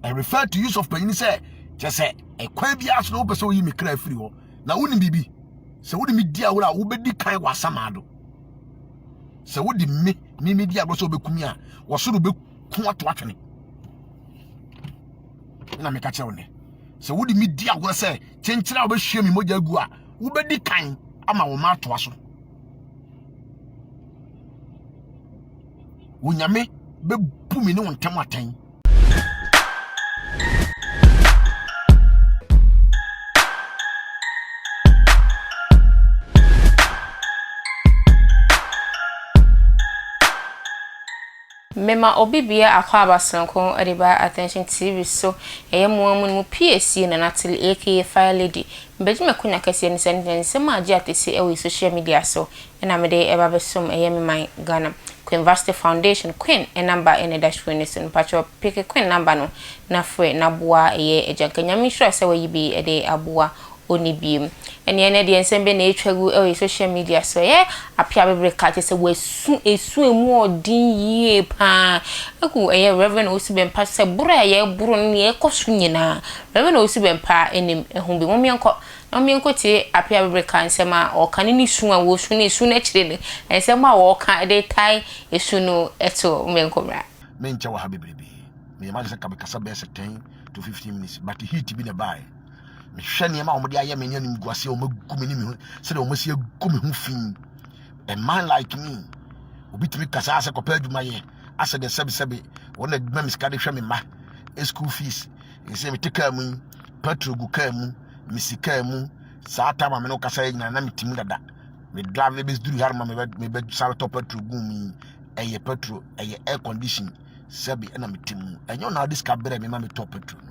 I refer to use of penny say just say a kwan bi aso no person yi me kra free ho na woni bibi se wodi me dia wo a wo bedi kan wasamado se wodi me dia go so bekumi a wo so do beku ato atwene na me ka che woni se wodi me dia go se chenchira wo be hwe me mogya gu a wo bedi kan ama wo ma to aso wo nyame be bu me ne won tam atan Mema obibia akwa abasanko ediba attention TV so mu PSC na natili aka Fire Lady mbeji mekunya kase ni sentence ma agi atese e social media so na mede eba besom man Ghana Queen Varsity Foundation Queen number in dash phone so pacho pick Queen number no na free na boa ejankanya mi sure se we bi ede aboa oni biem ene ne de ensembe na etwagu e social media so Appiah bebre ka che se esu emu odin yie pa aku Reverend Owusu Bempah se bura buru ne ekosu nyina Reverend Owusu Bempah enim ehun bi momienko ti Appiah bebre ka nsema o kan ni su a wo su ne su na kire ne ensema wo kan de tai esu no eto momienko bra mencha wa habibrebe me ma se ka be kasa be 10 to 15 minutes but heat bi na buy me hwene ma omde aye me nyanim guase o magumi ni me se de o masi agumi hu fin a man like me obitimi kasa ase kopa adwuma ye ase de sebe wona adwuma mi ska de hwe me ma school fees nse me tika mu petrol gu ka mu misika mu sa ta ma me no kasa nyina na mitimi dada me drive be duru har ma me be sa top petrol gu mi eye petrol eye air condition sebe na mitimi enyo na this kabere me ma me top petrol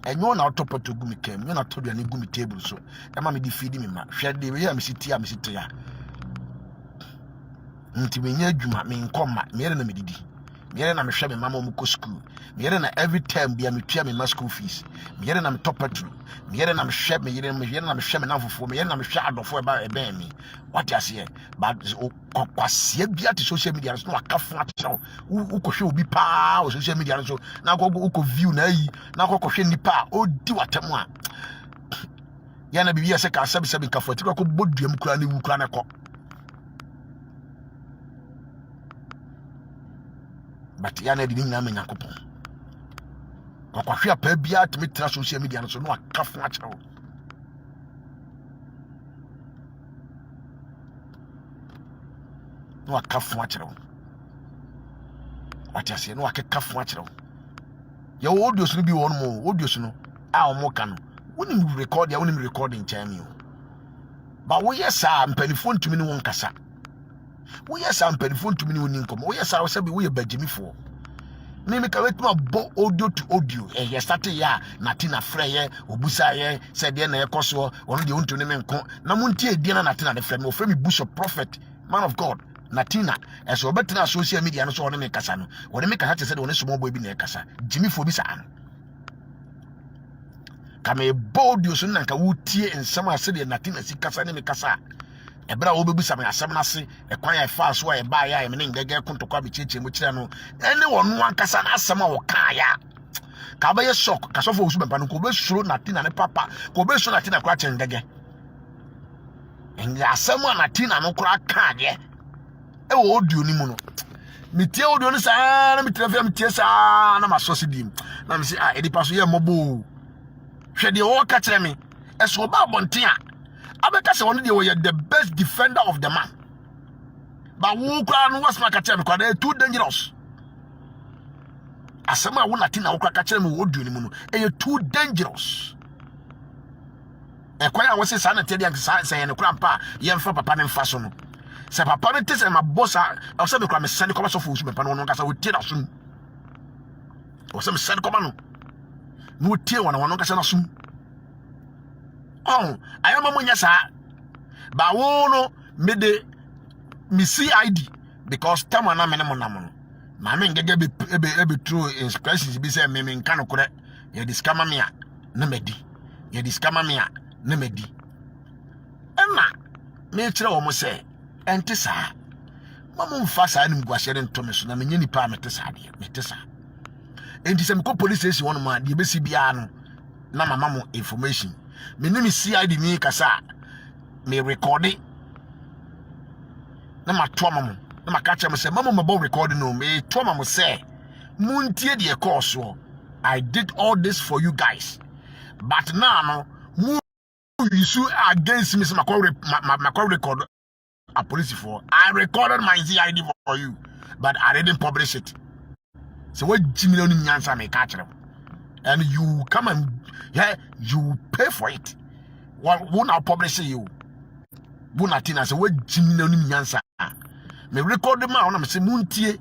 enyo na top petrol gu mi kem enyo na to duane gu mi table so e ma me di feed me ma hwe de we ya me siti ya nti menya adwuma me nkoma me yere na medidi me yere na me hwe me mama mu ko school me yere na every time bia me tua me ma school fees me yere na me top petrol me yere na me hwe me yere na me hwe me nanfofo me yere na me hwe adofo e ba mi what you say but kwasie bia to social media so wakafa acho wo ko hwe obi pa o social media so na ko view na yi na ko hwe nipa o di watam a ya na bibia se ka sabi ka foti ko boduam kura ne wu kura ne ko but yana di nyina me yakopon kwakwahwe pa bia to metra social media no so no akafa acho no akafa acho watiase no akekafa acho ya audios no bi won mo audios no a o mo ka no woni record ya woni recording time yo ba wo yesa mpanifo ntumi ne won kasa we yes am perifon to me woni nkom we yes I say we bajimi fo me ka wetu abo audio to audio ye start ya natina freye obusa ye say de na yekoso ono de onto ne me nko na montie edi na natina de freme o freme bishop prophet man of God natina eso betina social media no so ono me kasa no ono me kasa te say de ono small boy bi na kasa jimi fo bi sa an kame audio so nanka wutie ensem ase de natina si kasa ne me kasa ebra wo bebusa me asem na se ekwan ya fa so e ba ya me ngege kontokwa be cheche mo kire no ene wonu ankasa na asem a wo ka ya ka ba ye shock ka so fo Owusu Bempah no ko be suro natina ne papa ko be suro natina kwa che ngege enga asem a natina no kura ka ye e wo audio ni mu no mitie audio no sa na mitie fa mitie sa na maso se dim na me se edi paso ye mobo hwe de wo ka kire me eso ba bonten a abeka se won dey the best defender of the man but wo kwa no was maka tell me kwa too dangerous asema wo natina wo kwa ka kire me wo du ni mu no too dangerous e kwa ya wo se sa na tell you say ne kwa mpa ye mfa papa ne mfa so no se papa ne tese ma boss a se me kwa me send ko so Owusu Bempah no nkasa wo tie na so wo se me send ko ma no tie wona wono nkasa na so oh ayama munya sa ba wo no me de mi CID because tama na me ne monam no ma me ngege be true expressions bi say me nka no kore ye discama me a na medi ye discama me a na medi ema me kire wo mo say ente sa mamu mfa sa nim guahyere ntome so na me nyani pa me te sa de me te sa enti se me ko police station one ma de be si bia no na mama mo information me name CID ni kasa me record na ma to mama na ma catch me say mama mo recording no me to mama say muntie de course I did all this for you guys but now no issue against me say my record a police for I recorded my CID for you but I didn't publish it. So what Jimmy Nyansa may catch them. And you come and you pay for it. What won't I publish you? Bunatina, so what Jimmy Nyansa may record the man, I'm saying Muntie,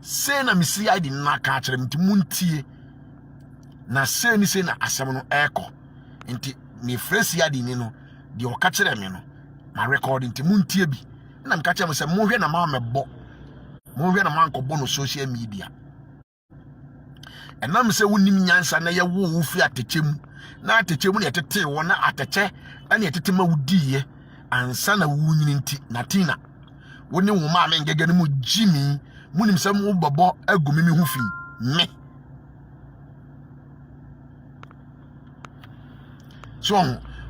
say na missy I did not catch them to Muntie. Na say ni say na asemono echo. Inti me fresh yadi nino, the or catch them, you know. My recording to Muntie be. And I'm catching myself more than a man bo. More than a man ko bono social media. And I'm say wouldn't nyansa na ya wo fi atechem na atechem na yetete wona ateche na yetete ma wudie ansa na wunyini nti na tina woni wo ma me ngege no mu jimi munim se mu bobo agumi mi hu fi me so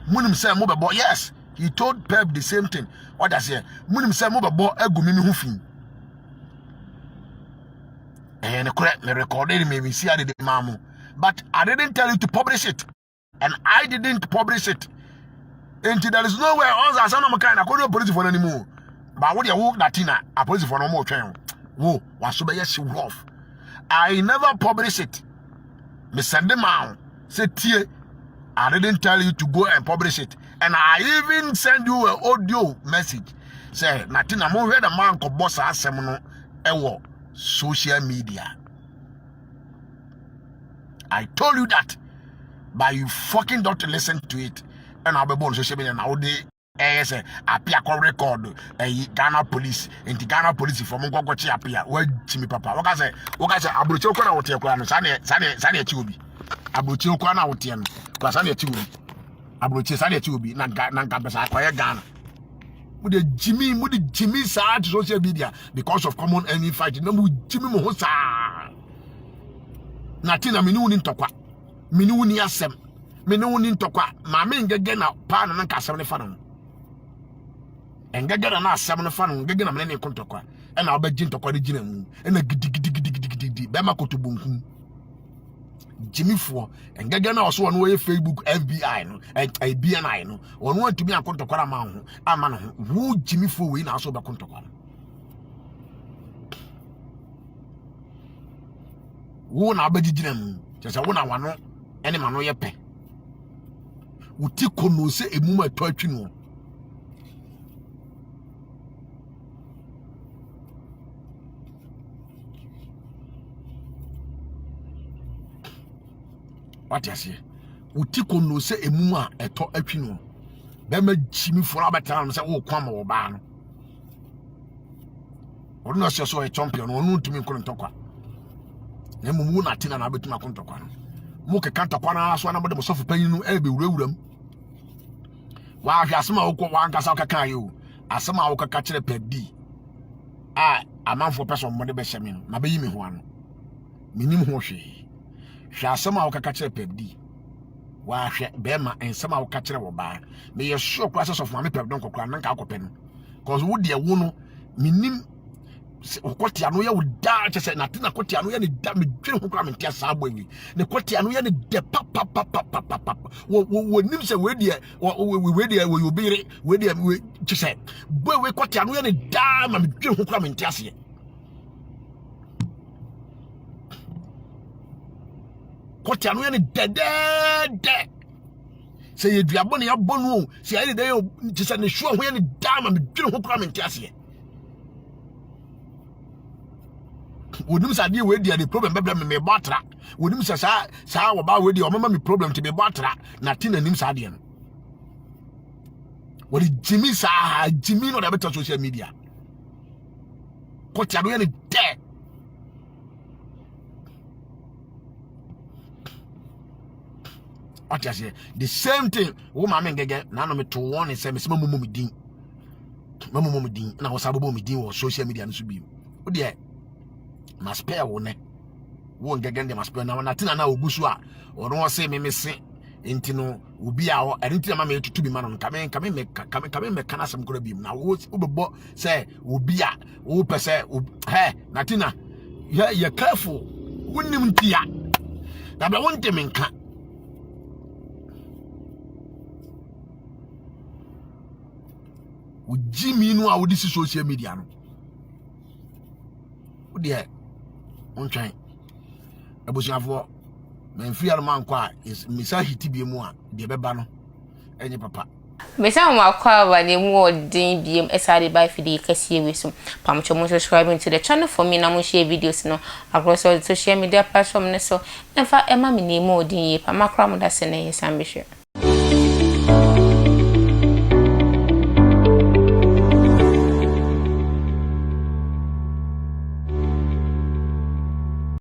munim se mu bobo yes he told Pep the same thing what I say munim se mu bobo agumi mi hu fi. And correct me recorded me see I did mamu. But I didn't tell you to publish it. And I didn't publish it. And there is nowhere else as I'm kind of couldn't police for anymore. But what you walk Latina, I police for no more train. Whoa, was so yes rough. I never publish it. Me send them out. Say T I didn't tell you to go and publish it. And I even send you an audio message. Say Latina mo heard a man ko boss asemono ewo social media. I told you that, but you fucking don't listen to it. And I'll be born social media now. They say Appiah record Ghana police and the Ghana police from Mungochi Appiah. Where Jimmy Papa? What I say? Abucho Kwana wote kwa sane chubi. Abucho Kwana wote kwa sane chubi. Abucho sane chubi. Nanga pesa kwa Ghana. With Jimmy sad social media because of common enemy fight. No Jimmy Mohosa. Natina minu ni ntokwa. Minu ni asem. Minu ni ntokwa. Mame ngege na pa na nka asem ne fa no. Ngege na asem ne fa no ngege na mene ne kontokwa. E na obaji ntokwa de gina mu. E na gidi be ma kotobonku. Jimmy for ngege na oso no Facebook FBI no BNI no ono antumi akontokwa ma ho ama no wo Jimmy for we na so be kontokwa wo na abagigina mu chese wo na wano ene ma no ye pe uti kono se emuma to atwi no what you say uti kono se emuma eto atwi no be ma Jimmy for abeta no se wo kwama wo ba no ono so e champion ono ntumi nkontokwa na mumu na tina na betuma kontokwa no mu ke kantokwa na so na mo de mo sofu panyin no e be wurawuram wa hwe asema wo wa nkasa kaka yo asema wo kaka kire pedi amanfo person mo de be hyeme no na be yimi ho ano minim ho hwe asema wo kaka kire pedi wa hwe be ma ensema wo kaka kire wo ba me ye sure process of mama pep don kokra nan ka akopɛ no cause wo de wo no minim okotia no ye wo da chese na tina kotia no ye ne da me dwen ho kwa me ntia sa agbawi ne kotia no ye ne de papa wo nim se we de we obere we de chese boy we kotia no ye ne da ma me dwen ho kwa me ntia se kotia no ye ne de se ye duabo ne ya bonu se ye de yo chese ne sure ho ye ne da ma me dwen ho kwa me ntia se wonim sa die we dia the problem bebra me batra wonim sa wo ba we dia o mama me problem to me batra na tina nim sa die no wori Jimmy no da beta social media ko tia do ye ne de what you say the same thing wo ma me ngege na no me to one say me se mamu mu din na wo sa bobo mu din wo social media no so bi wo de ma spare wo ne won gegen dem aspe na na tina na ogusu a ono se me se enti no obi a o enti na ma me tutu bi ma no kame me kana sam kora bi na wo bebo say obi a wo pese na tina ya careful wonnim ntia na ba wonte me nka Jimmy no a wodi social media no wodi e ontwan abusuafo men fiar man kwa is misa hiti bi mu a de beba no enye papa Mesa mo akwa ba ne mu odin biem esade by fidi kase we so pamcho mo subscribe to the channel for me na mo share videos no across all social media platforms so emfa ema me ne mu odin ye pa makra mo da se ne yesambehwe